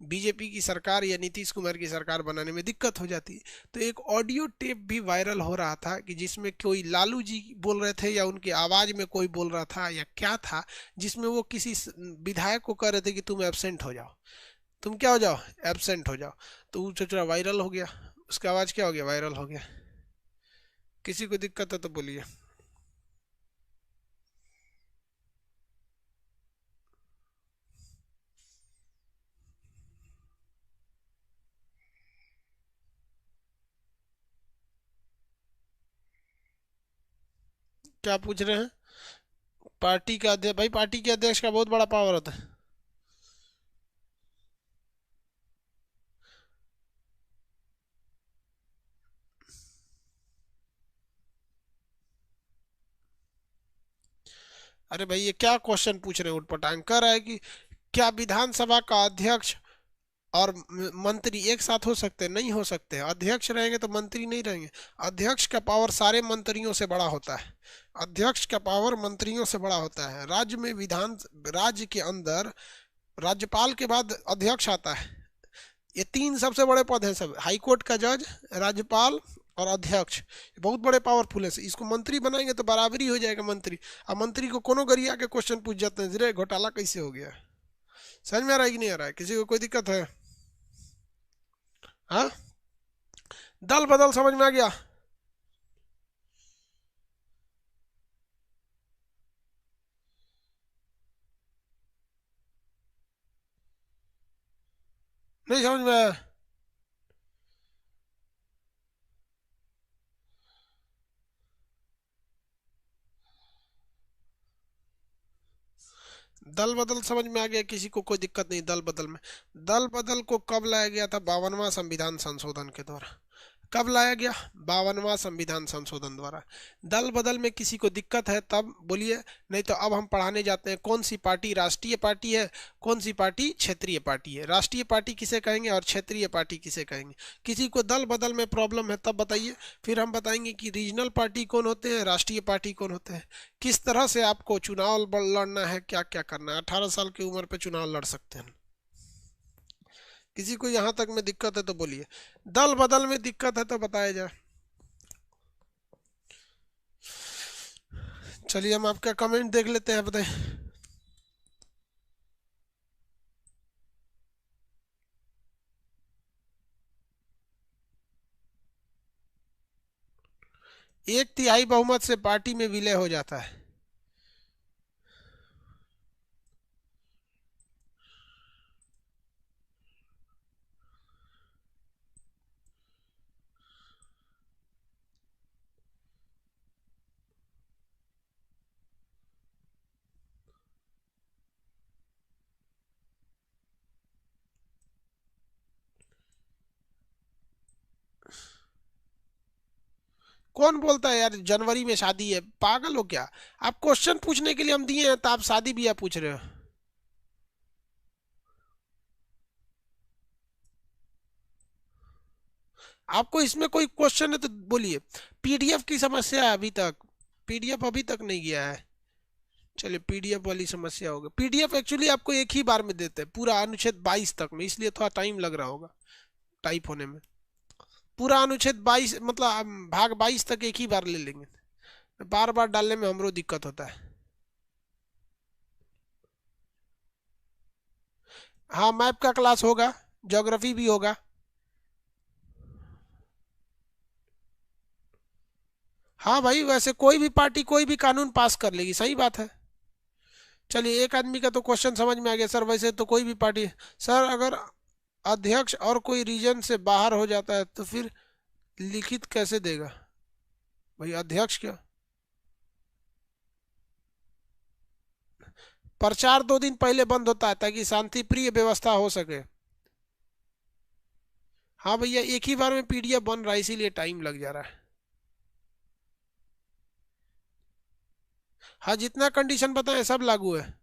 बीजेपी की सरकार या नीतीश कुमार की सरकार बनाने में दिक्कत हो जाती। तो एक ऑडियो टेप भी वायरल हो रहा था कि जिसमें कोई लालू जी बोल रहे थे या उनकी आवाज में कोई बोल रहा था या क्या था, जिसमें वो किसी विधायक को कह रहे थे कि तुम एब्सेंट हो जाओ, तुम क्या हो जाओ, एब्सेंट हो जाओ। तो वो चचरा वायरल हो गया, उसका आवाज क्या हो गया, वायरल हो गया। किसी को दिक्कत है तो बोलिए। क्या पूछ रहे हैं, पार्टी का अध्यक्ष, भाई पार्टी के अध्यक्ष का बहुत बड़ा पावर होता है। अरे भाई ये क्या क्वेश्चन पूछ रहे हैं उठपटांग, कर रहा है कि क्या विधानसभा का अध्यक्ष और मंत्री एक साथ हो सकते हैं? नहीं हो सकते हैं। अध्यक्ष रहेंगे तो मंत्री नहीं रहेंगे। अध्यक्ष का पावर सारे मंत्रियों से बड़ा होता है। अध्यक्ष का पावर मंत्रियों से बड़ा होता है। राज्य में विधान, राज्य के अंदर राज्यपाल के बाद अध्यक्ष आता है। ये तीन सबसे बड़े पद हैं सब, हाई कोर्ट का जज, राज्यपाल और अध्यक्ष। ये बहुत बड़े पावरफुल है। इसको मंत्री बनाएंगे तो बराबरी हो जाएगा मंत्री। अब मंत्री को कोनो गरिया के क्वेश्चन पूछ जाते हैं, जरे घोटाला कैसे हो गया। समझ में आ रहा है कि नहीं आ रहा है? किसी को कोई दिक्कत है? हाँ, दल बदल समझ में आ गया? नहीं समझ में आया? दल बदल समझ में आ गया? किसी को कोई दिक्कत नहीं दल बदल में? दल बदल को कब लाया गया था? 52वां संविधान संशोधन के द्वारा। कब लाया गया? 52वां संविधान संशोधन द्वारा। दल बदल में किसी को दिक्कत है तब बोलिए, नहीं तो अब हम पढ़ाने जाते हैं कौन सी पार्टी राष्ट्रीय पार्टी है, कौन सी पार्टी क्षेत्रीय पार्टी है। राष्ट्रीय पार्टी किसे कहेंगे और क्षेत्रीय पार्टी किसे कहेंगे? किसी को दल बदल में प्रॉब्लम है तब बताइए, फिर हम बताएंगे कि रीजनल पार्टी कौन होते हैं, राष्ट्रीय पार्टी कौन होते हैं, किस तरह से आपको चुनाव लड़ना है, क्या क्या करना है। 18 साल की उम्र पे चुनाव लड़ सकते हैं। किसी को यहाँ तक में दिक्कत है तो बोलिए। दल बदल में दिक्कत है तो बताया जाए। चलिए हम आपका कमेंट देख लेते हैं, बताएं। एक तिहाई बहुमत से पार्टी में विलय हो जाता है। कौन बोलता है यार जनवरी में शादी है? पागल हो क्या? आप क्वेश्चन पूछने के लिए हम दिए हैं तो आप शादी भी आप पूछ रहे हो? आपको इसमें कोई क्वेश्चन है तो बोलिए। पीडीएफ की समस्या है अभी तक, पीडीएफ अभी तक नहीं गया है। चलिए पीडीएफ वाली समस्या होगी। पीडीएफ एक्चुअली आपको एक ही बार में देते हैं, पूरा अनुच्छेद 22 तक में, इसलिए थोड़ा टाइम लग रहा होगा टाइप होने में। पूरा अनुच्छेद 22 मतलब भाग 22 तक एक ही बार ले लेंगे। बार बार डालने में हमरो दिक्कत होता है। हाँ, मैप का क्लास होगा, ज्योग्राफी भी होगा। हाँ भाई, वैसे कोई भी पार्टी कोई भी कानून पास कर लेगी, सही बात है। चलिए एक आदमी का तो क्वेश्चन समझ में आ गया सर, वैसे तो कोई भी पार्टी। सर अगर अध्यक्ष और कोई रीजन से बाहर हो जाता है तो फिर लिखित कैसे देगा? भाई अध्यक्ष क्या, प्रचार 2 दिन पहले बंद होता है ताकि शांति प्रिय व्यवस्था हो सके। हाँ भैया, एक ही बार में पीडीएफ बन रहा है इसीलिए टाइम लग जा रहा है। हाँ, जितना कंडीशन बताएं सब लागू है।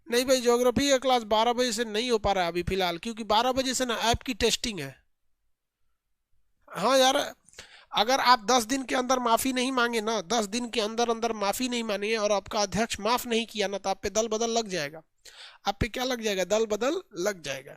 नहीं भाई, ज्योग्राफी का क्लास 12 बजे से नहीं हो पा रहा है अभी फिलहाल, क्योंकि 12 बजे से ना ऐप की टेस्टिंग है। हाँ यार, अगर आप 10 दिन के अंदर माफी नहीं मांगे ना, 10 दिन के अंदर अंदर माफी नहीं मानिए और आपका अध्यक्ष माफ नहीं किया ना, तो आप पे दल बदल लग जाएगा। आप पे क्या लग जाएगा? दल बदल लग जाएगा।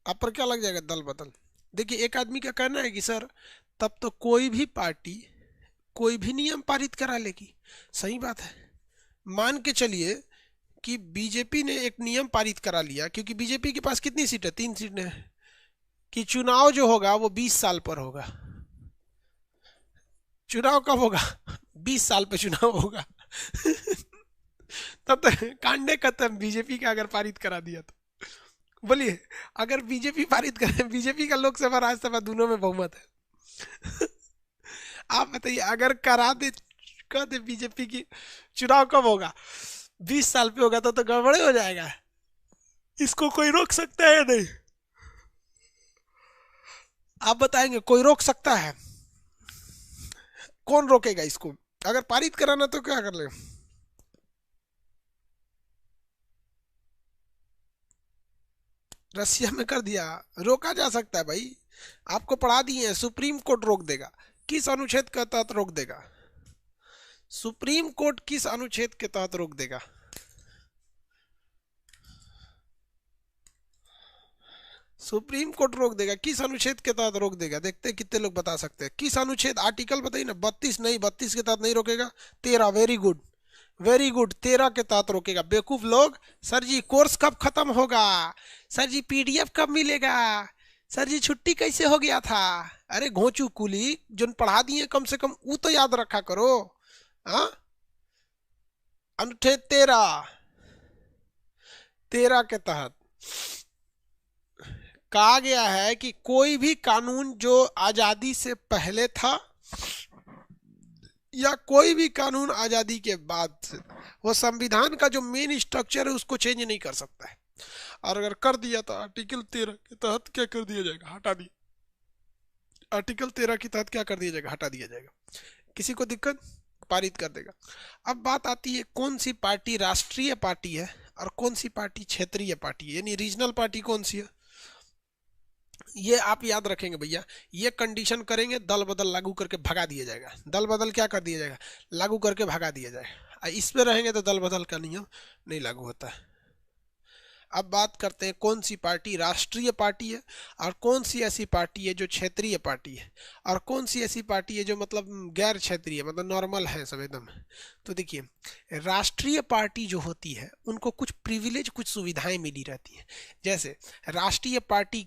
आप पर क्या लग जाएगा? दल बदल। देखिए एक आदमी का कहना है कि सर तब तो कोई भी पार्टी कोई भी नियम पारित करा लेगी। सही बात है। मान के चलिए कि बीजेपी ने एक नियम पारित करा लिया, क्योंकि बीजेपी के पास कितनी सीट है? 3 सीटें हैं, कि चुनाव जो होगा वो 20 साल पर होगा। चुनाव कब होगा? 20 साल पे चुनाव होगा। तब तक कांडे खत्म, बीजेपी का अगर पारित करा दिया तो। बोलिए, अगर बीजेपी पारित करे, बीजेपी का लोकसभा राज्यसभा दोनों में बहुमत है। आप बताइए, अगर करा दे, कह दे बीजेपी की, चुनाव कब होगा? 20 साल पे होगा तो गड़बड़े हो जाएगा। इसको कोई रोक सकता है या नहीं? आप बताएंगे कोई रोक सकता है? कौन रोकेगा इसको? अगर पारित कराना तो क्या कर ले? रशिया में कर दिया, रोका जा सकता है भाई। आपको पढ़ा दिए हैं, सुप्रीम कोर्ट रोक देगा। किस अनुच्छेद के तहत रोक देगा? सुप्रीम कोर्ट किस अनुच्छेद के तहत रोक देगा? सुप्रीम कोर्ट रोक देगा। किस अनुच्छेद के तहत रोक देगा? देखते हैं कितने लोग बता सकते हैं। किस अनुच्छेद? आर्टिकल बताइए ना। 32 नहीं, 32 के तहत नहीं रोकेगा। 13, वेरी गुड वेरी गुड, 13 के तहत रोकेगा। बेवकूफ लोग। सर जी कोर्स कब खत्म होगा? सर जी पीडीएफ कब मिलेगा? सर जी छुट्टी कैसे हो गया था? अरे घोंचू कुली, जो पढ़ा दिए कम से कम वो तो याद रखा करो। हाँ, अनुच्छेद 13, 13 के तहत कहा गया है कि कोई भी कानून जो आजादी से पहले था या कोई भी कानून आजादी के बाद से, वो संविधान का जो मेन स्ट्रक्चर है उसको चेंज नहीं कर सकता है। और अगर कर दिया तो आर्टिकल 13 के तहत क्या कर दिया जाएगा? हटा दिया। आर्टिकल 13 के तहत क्या कर दिया जाएगा? हटा दिया जाएगा। किसी को दिक्कत? पारित कर देगा। अब बात आती है कौन सी पार्टी राष्ट्रीय पार्टी है और कौन सी पार्टी क्षेत्रीय पार्टी है, यानी रीजनल पार्टी कौन सी है। ये आप याद रखेंगे भैया। ये कंडीशन करेंगे, दल बदल लागू करके भगा दिया जाएगा। दल बदल क्या कर दिया जाएगा? लागू करके भगा दिया जाएगा। इस पे रहेंगे तो दल बदल का नियम नहीं लागू होता है। अब बात करते हैं कौन सी पार्टी राष्ट्रीय पार्टी है और कौन सी ऐसी पार्टी है जो क्षेत्रीय पार्टी है, और कौन सी ऐसी पार्टी है जो मतलब गैर क्षेत्रीय, मतलब नॉर्मल है सब एकदम। तो देखिए, राष्ट्रीय पार्टी जो होती है उनको कुछ प्रिविलेज, कुछ सुविधाएं मिली रहती हैं। जैसे राष्ट्रीय पार्टी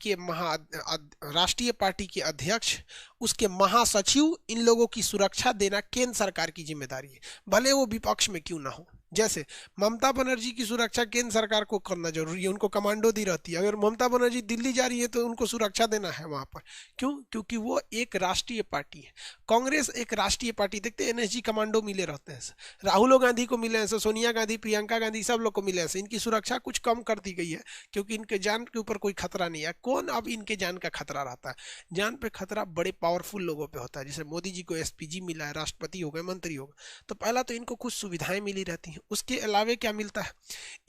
के अध्यक्ष, उसके महासचिव, इन लोगों की सुरक्षा देना केंद्र सरकार की जिम्मेदारी है, भले वो विपक्ष में क्यों ना हो। जैसे ममता बनर्जी की सुरक्षा केंद्र सरकार को करना जरूरी है, उनको कमांडो दी रहती है। अगर ममता बनर्जी दिल्ली जा रही है तो उनको सुरक्षा देना है वहां पर। क्यों? क्योंकि वो एक राष्ट्रीय पार्टी है। कांग्रेस एक राष्ट्रीय पार्टी, देखते हैं एनएसजी कमांडो मिले रहते हैं। राहुल गांधी को मिले हैं, सोनिया गांधी, प्रियंका गांधी, सब लोग को मिले हैं। इनकी सुरक्षा कुछ कम कर दी गई है क्योंकि इनके जान के ऊपर कोई खतरा नहीं है। कौन अब इनके जान का खतरा रहता है? जान पे खतरा बड़े पावरफुल लोगों पे होता है। जैसे मोदी जी को एसपीजी मिला है, राष्ट्रपति हो गए, मंत्री हो गए, तो पहला तो इनको कुछ सुविधाएं मिली रहती हैं। उसके अलावे क्या मिलता है?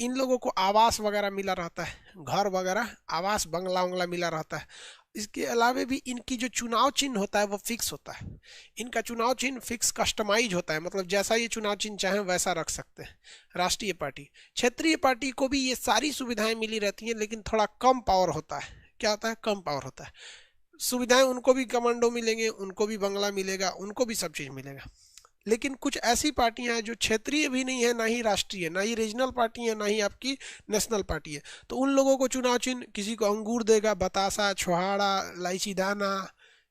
इन लोगों को आवास वगैरह मिला रहता है, घर वगैरह, आवास, बंगला वंगला मिला रहता है। इसके अलावे भी इनकी जो चुनाव चिन्ह होता है वो फिक्स होता है। इनका चुनाव चिन्ह फिक्स, कस्टमाइज होता है, मतलब जैसा ये चुनाव चिन्ह चाहे वैसा रख सकते हैं। राष्ट्रीय पार्टी। क्षेत्रीय पार्टी को भी ये सारी सुविधाएं मिली रहती हैं, लेकिन थोड़ा कम पावर होता है। क्या होता है? कम पावर होता है। सुविधाएं उनको भी कमांडो मिलेंगे, उनको भी बंगला मिलेगा, उनको भी सब चीज मिलेगा। लेकिन कुछ ऐसी पार्टियां हैं जो क्षेत्रीय भी नहीं है, ना ही राष्ट्रीय, ना ही रीजनल पार्टी है, ना ही आपकी नेशनल पार्टी है। तो उन लोगों को चुनाव चिन्ह, किसी को अंगूर देगा, बतासा, छुहाड़ा, इलायची दाना,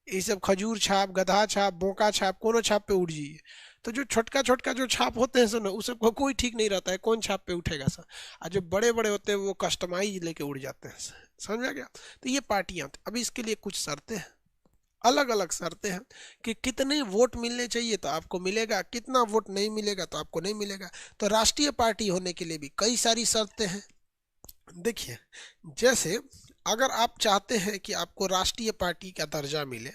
ये सब, खजूर छाप, गधा छाप, बोका छाप, कोनो छाप पे उठ जाइए। तो जो छोटका छोटका जो छाप होते हैं सो, उस सबको कोई ठीक नहीं रहता है कौन छाप पे उठेगा सर। और जो बड़े बड़े होते हैं वो कस्टमाइज लेके उड़ जाते हैं। समझ आ गया? तो ये पार्टियां, अभी इसके लिए कुछ शर्तें हैं, अलग अलग शर्तें हैं कि कितने वोट मिलने चाहिए तो आपको मिलेगा, कितना वोट नहीं मिलेगा तो आपको नहीं मिलेगा। तो राष्ट्रीय पार्टी होने के लिए भी कई सारी शर्तें हैं। देखिए, जैसे अगर आप चाहते हैं कि आपको राष्ट्रीय पार्टी का दर्जा मिले,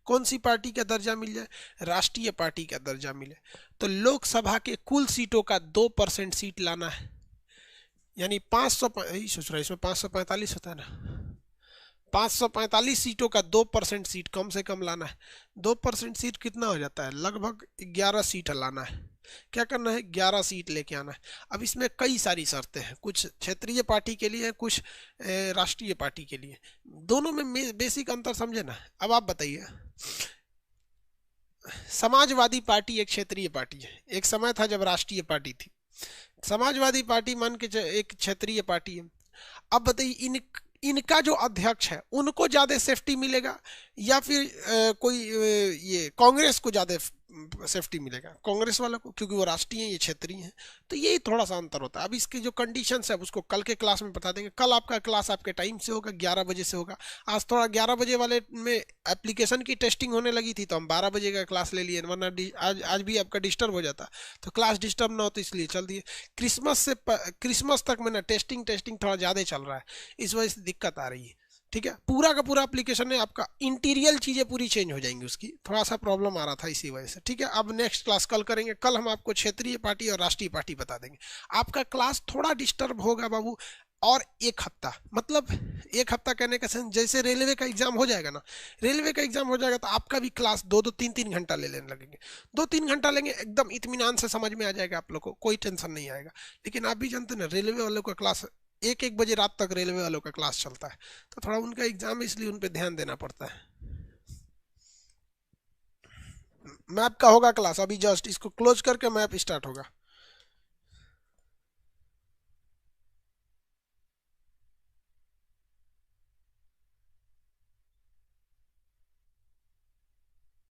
कौन सी पार्टी का दर्जा मिल जाए? राष्ट्रीय पार्टी का दर्जा मिले, तो लोकसभा के कुल सीटों का 2% सीट लाना है। यानी 500, सोच रहा इसमें 545 होता है ना, 545 सीटों का 2% सीट कम से कम लाना है। 2% सीट कितना हो जाता है? लगभग 11 सीट लाना है। क्या करना है? 11 सीट लेके आना है। अब इसमें कई सारी शर्तें हैं, कुछ क्षेत्रीय पार्टी के लिए, कुछ राष्ट्रीय पार्टी के लिए। दोनों में बेसिक अंतर समझे ना। अब आप बताइए, समाजवादी पार्टी एक क्षेत्रीय पार्टी है, एक समय था जब राष्ट्रीय पार्टी थी। समाजवादी पार्टी मान के एक क्षेत्रीय पार्टी है। अब बताइए, इनका जो अध्यक्ष है उनको ज्यादा सेफ्टी मिलेगा या फिर कोई ये कांग्रेस को ज्यादा सेफ्टी मिलेगा कांग्रेस वालों को, क्योंकि वो राष्ट्रीय हैं, ये क्षेत्रीय हैं। तो यही थोड़ा सा अंतर होता है। अब इसके जो कंडीशंस है उसको कल के क्लास में बता देंगे। कल आपका क्लास आपके टाइम से होगा, 11 बजे से होगा। आज थोड़ा 11 बजे वाले में एप्लीकेशन की टेस्टिंग होने लगी थी, तो हम 12 बजे का क्लास ले लिए, वरना आज भी आपका डिस्टर्ब हो जाता। तो क्लास डिस्टर्ब ना हो तो इसलिए चल दिए। क्रिसमस तक में ना टेस्टिंग टेस्टिंग थोड़ा ज़्यादा चल रहा है, इस वजह से दिक्कत आ रही है। ठीक है, पूरा का पूरा एप्लीकेशन है आपका, इंटीरियल चीज़ें पूरी चेंज हो जाएंगी, उसकी थोड़ा सा प्रॉब्लम आ रहा था इसी वजह से। ठीक है, अब नेक्स्ट क्लास कल करेंगे। कल हम आपको क्षेत्रीय पार्टी और राष्ट्रीय पार्टी बता देंगे। आपका क्लास थोड़ा डिस्टर्ब होगा बाबू। और एक हफ्ता, मतलब एक हफ्ता कहने का सेंस, जैसे रेलवे का एग्जाम हो जाएगा ना, रेलवे का एग्जाम हो जाएगा तो आपका भी क्लास 2-2 3-3 घंटा ले लेने लगेंगे। 2-3 घंटा लेंगे, एकदम इत्मीनान से समझ में आ जाएगा आप लोग को, कोई टेंशन नहीं आएगा। लेकिन आप भी जानते हैं ना, रेलवे वालों का क्लास 1-1 बजे रात तक रेलवे वालों का क्लास चलता है। तो थोड़ा उनका एग्जाम है, इसलिए उन पर ध्यान देना पड़ता है। मैप का होगा क्लास, अभी जस्ट इसको क्लोज करके मैप स्टार्ट होगा।